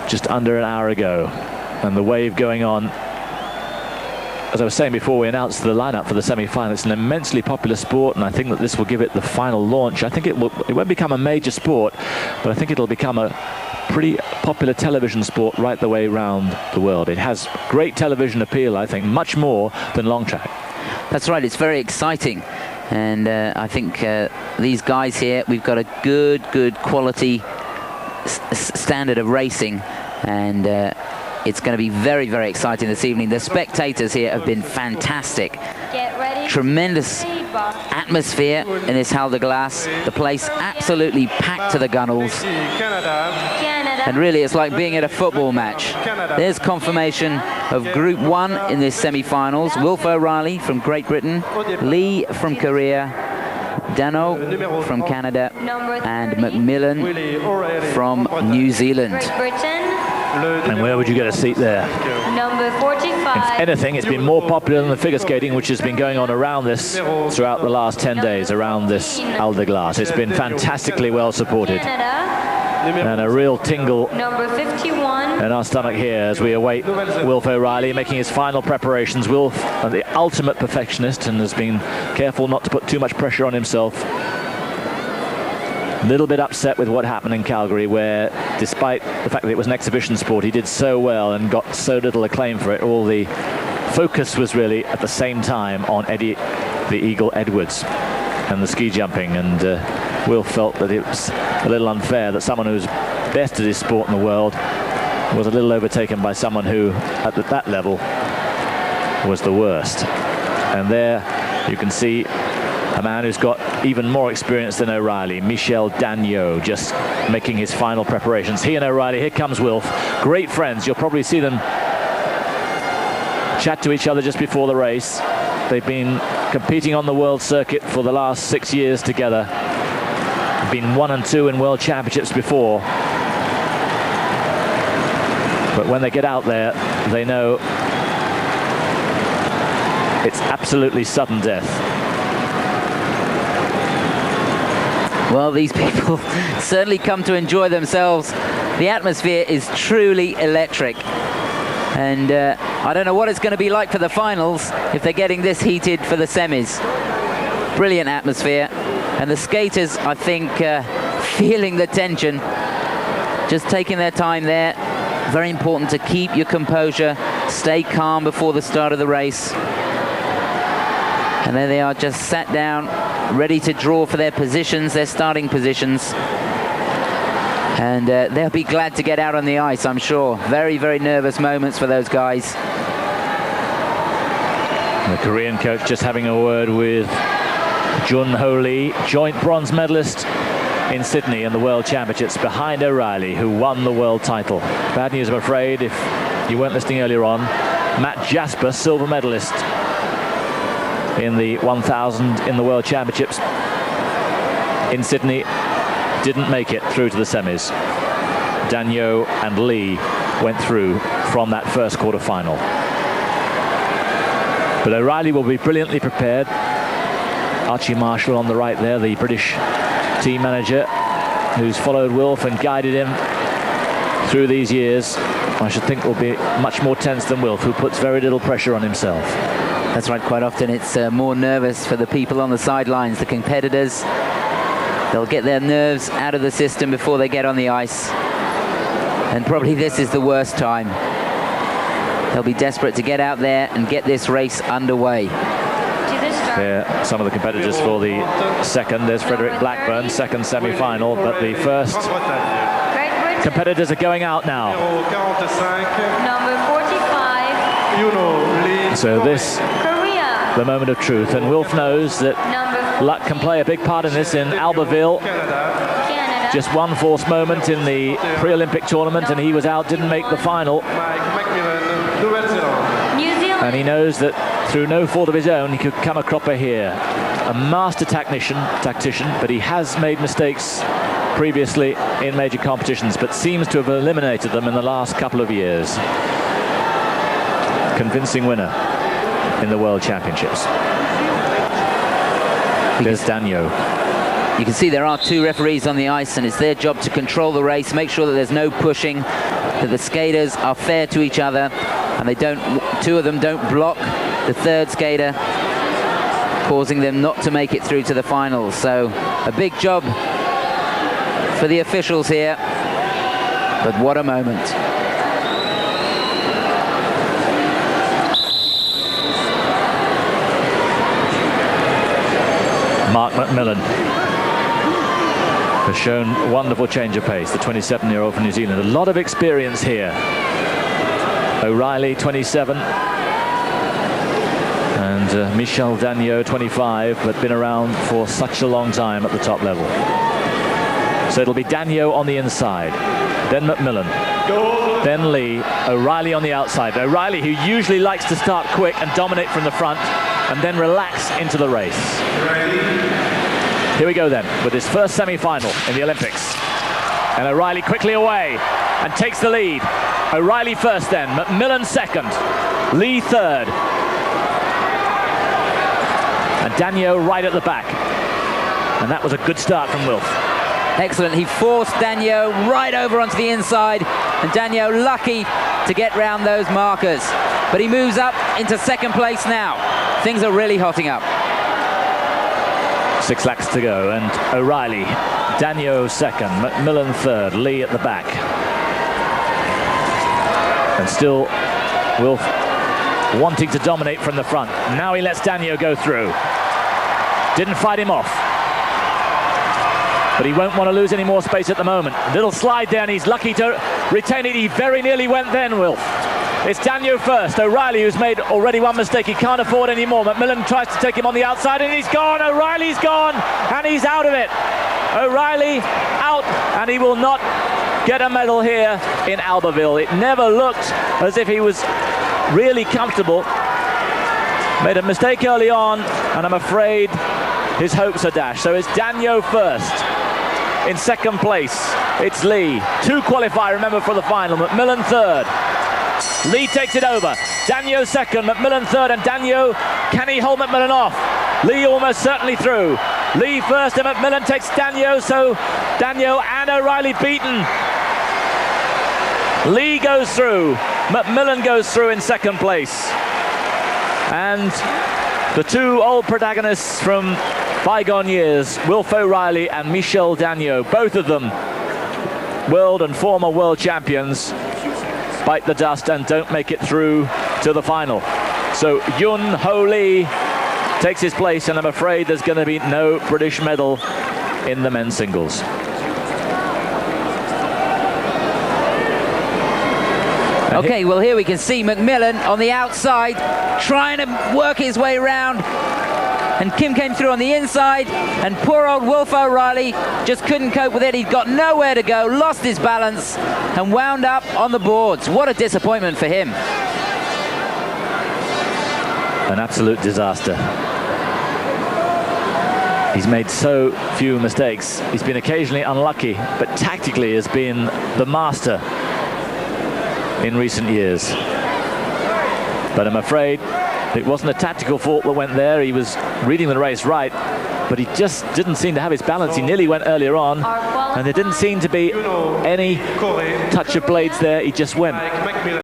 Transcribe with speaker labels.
Speaker 1: just under an hour ago. And the wave going on. As I was saying before we announced the lineup for the semi-final, it's an immensely popular sport, and I think that this will give it the final launch. I think it won't become a major sport, but I think it'll become a pretty popular television sport right the way around the world. It has great television appeal, I think, much more than long track.
Speaker 2: That's right, it's very exciting. And I think these guys here, we've got a good quality standard of racing, and it's going to be very exciting this evening. The spectators here have been fantastic. Tremendous atmosphere in this Hal de Glace. The place absolutely packed to the gunnels. And really it's like being at a football match. There's confirmation of Group 1 in this semi-finals. Wilf O'Reilly from Great Britain, Lee from Korea, Dagnault from Canada, and Mcmillen from New Zealand.
Speaker 1: And where would you get a seat there?
Speaker 3: Number 45.
Speaker 1: If anything, it's been more popular than the figure skating, which has been going on around this throughout the last 10 days, around this Hal de Glace. It's been fantastically well supported. And a real tingle
Speaker 3: Number 51.
Speaker 1: in our stomach here as we await Wilf O'Reilly making his final preparations. Wilf, the ultimate perfectionist, and has been careful not to put too much pressure on himself. A little bit upset with what happened in Calgary, where despite the fact that it was an exhibition sport, he did so well and got so little acclaim for it. All the focus was really at the same time on Eddie the Eagle Edwards and the ski jumping, and Will felt that it was a little unfair that someone who's best at his sport in the world was a little overtaken by someone who at that level was the worst. And there you can see a man who's got even more experience than O'Reilly, Michel Dagnault, just making his final preparations. He and O'Reilly, here comes Wilf, great friends. You'll probably see them chat to each other just before the race. They've been competing on the world circuit for the last 6 years together. Been 1 and 2 in world championships before. But when they get out there, they know it's absolutely sudden death.
Speaker 2: Well, these people certainly come to enjoy themselves. The atmosphere is truly electric. And I don't know what it's going to be like for the finals if they're getting this heated for the semis. Brilliant atmosphere. And the skaters, I think, feeling the tension, just taking their time there. Very important to keep your composure, stay calm before the start of the race. And there they are, just sat down, ready to draw for their positions, their starting positions. And they'll be glad to get out on the ice, I'm sure. Very nervous moments for those guys.
Speaker 1: The Korean coach just having a word with Jun-Ho Lee, joint bronze medalist in Sydney in the World Championships, behind O'Reilly, who won the world title. Bad news, I'm afraid, if you weren't listening earlier on. Matt Jasper, silver medalist in the 1000 in the World Championships in Sydney, didn't make it through to the semis. Dagnault and Lee went through from that first quarter-final. But O'Reilly will be brilliantly prepared. Archie Marshall on the right there, the British team manager who's followed Wilf and guided him through these years, I should think will be much more tense than Wilf, who puts very little pressure on himself.
Speaker 2: That's right, quite often it's more nervous for the people on the sidelines, the competitors. They'll get their nerves out of the system before they get on the ice. And probably this is the worst time. They'll be desperate to get out there and get this race underway.
Speaker 1: There, some of the competitors for the second. There's Frederick Blackburn, second semi-final, but the first competitors are going out now.
Speaker 3: Number 45.
Speaker 1: So this,
Speaker 3: Korea.
Speaker 1: the moment of truth, and Wilf knows that luck can play a big part in this. In Alvertville,
Speaker 3: Canada.
Speaker 1: just one false moment in the pre-Olympic tournament and he was out, didn't make the final.
Speaker 3: New Zealand.
Speaker 1: And he knows that through no fault of his own, he could come a cropper here. A master tactician, but he has made mistakes previously in major competitions, but seems to have eliminated them in the last couple of years. Convincing winner in the World Championships. There's Dagnault.
Speaker 2: You can see there are two referees on the ice, and it's their job to control the race, make sure that there's no pushing, that the skaters are fair to each other, and they don't. Two of them don't block the third skater, causing them not to make it through to the finals. So a big job for the officials here. But what a moment.
Speaker 1: Mark Mcmillen has shown wonderful change of pace, the 27-year-old from New Zealand. A lot of experience here. O'Reilly, 27. And Michel Dagnault, 25, but been around for such a long time at the top level. So it'll be Dagnault on the inside, then Mcmillen, then Lee, O'Reilly on the outside. O'Reilly, who usually likes to start quick and dominate from the front, and then relax into the race. Here we go then, with his first semi-final in the Olympics. And O'Reilly quickly away, and takes the lead. O'Reilly first then, Mcmillen second, Lee third. And Dagnault right at the back. And that was a good start from Wilf.
Speaker 2: Excellent. He forced Dagnault right over onto the inside, and Dagnault lucky to get round those markers. But he moves up into second place now. Things are really hotting up.
Speaker 1: 6 laps to go, and O'Reilly, Dagnault second, Mcmillen third, Lee at the back. And still Wilf wanting to dominate from the front. Now he lets Dagnault go through. Didn't fight him off. But he won't want to lose any more space at the moment. Little slide there, and he's lucky to retain it. He very nearly went then, Wilf. It's Dagnault first. O'Reilly, who's made already one mistake. He can't afford any more. Mcmillen tries to take him on the outside, and he's gone. O'Reilly's gone, and he's out of it. O'Reilly out, and he will not get a medal here in Alvertville. It never looked as if he was really comfortable. Made a mistake early on, and I'm afraid his hopes are dashed. So it's Dagnault first. In second place, it's Lee. 2 qualify, remember, for the final. Mcmillen third. Lee takes it over. Dagnault second, Mcmillen third, and Dagnault, can he hold Mcmillen off? Lee almost certainly through. Lee first, and Mcmillen takes Dagnault, so Dagnault and O'Reilly beaten. Lee goes through. Mcmillen goes through in second place. And the 2 old protagonists from bygone years, Wilf O'Reilly and Michel Dagnault, both of them world and former world champions, bite the dust and don't make it through to the final. So Yun Ho Lee takes his place, and I'm afraid there's going to be no British medal in the men's singles.
Speaker 2: Okay, well, here we can see Mcmillen on the outside trying to work his way around, and Kim came through on the inside, and poor old Wilf O'Reilly just couldn't cope with it. He'd got nowhere to go, lost his balance, and wound up on the boards. What a disappointment for him.
Speaker 1: An absolute disaster. He's made so few mistakes. He's been occasionally unlucky, but tactically has been the master in recent years. But I'm afraid it wasn't a tactical fault that went there. He was reading the race right, but he just didn't seem to have his balance. He nearly went earlier on, and there didn't seem to be any touch of blades there. He just went.